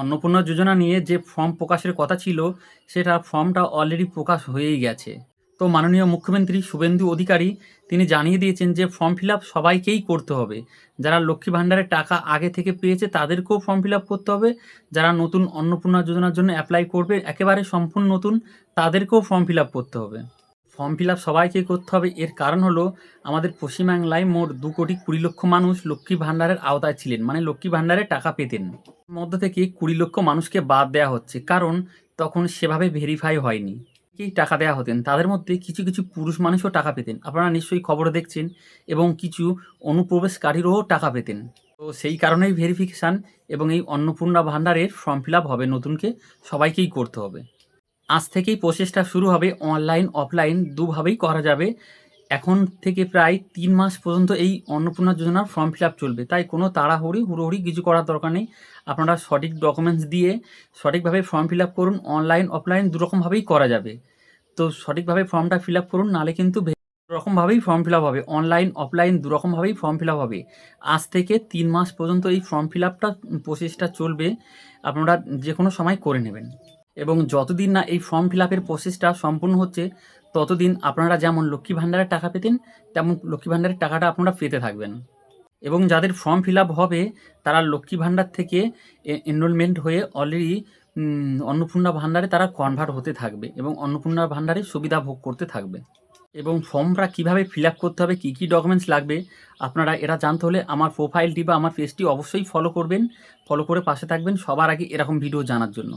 অন্নপূর্ণা যোজনা নিয়ে যে ফর্ম প্রকাশের কথা ছিল সেটা ফর্মটা অলরেডি প্রকাশ হয়েই গেছে। তো মাননীয় মুখ্যমন্ত্রী শুভেন্দু অধিকারী তিনি জানিয়ে দিয়েছেন যে ফর্ম ফিল আপ সবাইকেই করতে হবে। যারা লক্ষ্মী ভাণ্ডারের টাকা আগে থেকে পেয়েছে তাদেরকেও ফর্ম ফিল আপ করতে হবে। যারা নতুন অন্নপূর্ণা যোজনার জন্য অ্যাপ্লাই করবে একেবারে সম্পূর্ণ নতুন, তাদেরকেও ফর্ম ফিল আপ করতে হবে। ফর্ম ফিল আপ সবাইকেই করতে হবে, এর কারণ হলো আমাদের পশ্চিমবাংলায় মোট 2,20,00,000 মানুষ লক্ষ্মী ভাণ্ডারের আওতায় ছিলেন, মানে লক্ষ্মী ভাণ্ডারে টাকা পেতেন। মধ্য থেকে 20,00,000 মানুষকে বাদ দেওয়া হচ্ছে, কারণ তখন সেভাবে ভেরিফাই হয়নি। কি টাকা দেওয়া হতেন, তাদের মধ্যে কিছু কিছু পুরুষ মানুষও টাকা পেতেন, আপনারা নিশ্চয়ই খবরে দেখছেন, এবং কিছু অনুপ্রবেশকারীরও টাকা পেতেন। তো সেই কারণেই ভেরিফিকেশান এবং এই অন্নপূর্ণা ভাণ্ডারের ফর্ম ফিল আপ হবে নতুনকে, সবাইকেই করতে হবে। আজ থেকেই প্রসেসটা শুরু হবে, অনলাইন অফলাইন দুভাবেই করা যাবে। এখন থেকে প্রায় 3 মাস পর্যন্ত এই অন্নপূর্ণা যোজনার ফর্ম ফিল আপ চলবে, তাই কোনো হুড়োহুড়ি কিছু করার দরকার নেই। আপনারা সঠিক ডকুমেন্টস দিয়ে সঠিকভাবে ফর্ম ফিল আপ করুন, অনলাইন অফলাইন দুরকমভাবেই করা যাবে। তো সঠিকভাবে ফর্মটা ফিল আপ করুন, নাহলে কিন্তু দুরকমভাবেই ফর্ম ফিল আপ হবে, অনলাইন অফলাইন দুরকমভাবেই ফর্ম ফিল আপ হবে। আজ থেকে 3 মাস পর্যন্ত এই ফর্ম ফিল আপটা প্রসেসটা চলবে, আপনারা যে কোনো সময় করে নেবেন। এবং যতদিন না এই ফর্ম ফিল আপের প্রসেসটা সম্পূর্ণ হচ্ছে ততদিন আপনারা যেমন লক্ষ্মী ভাণ্ডারের টাকা পেতেন তেমন লক্ষ্মী ভাণ্ডারের টাকাটা আপনারা পেতে থাকবেন। এবং যাদের ফর্ম ফিল আপ হবে তারা লক্ষ্মী ভাণ্ডার থেকে এনরোলমেন্ট হয়ে অলরেডি অন্নপূর্ণা ভাণ্ডারে তারা কনভার্ট হতে থাকবে এবং অন্নপূর্ণা ভাণ্ডারে সুবিধা ভোগ করতে থাকবে। এবং ফর্মটা কীভাবে ফিল আপ করতে হবে, কী কী ডকুমেন্টস লাগবে, আপনারা এটা জানতে হলে আমার প্রোফাইলটি বা আমার পেজটি অবশ্যই ফলো করবেন। ফলো করে পাশে থাকবেন সবার আগে এরকম ভিডিও জানার জন্য।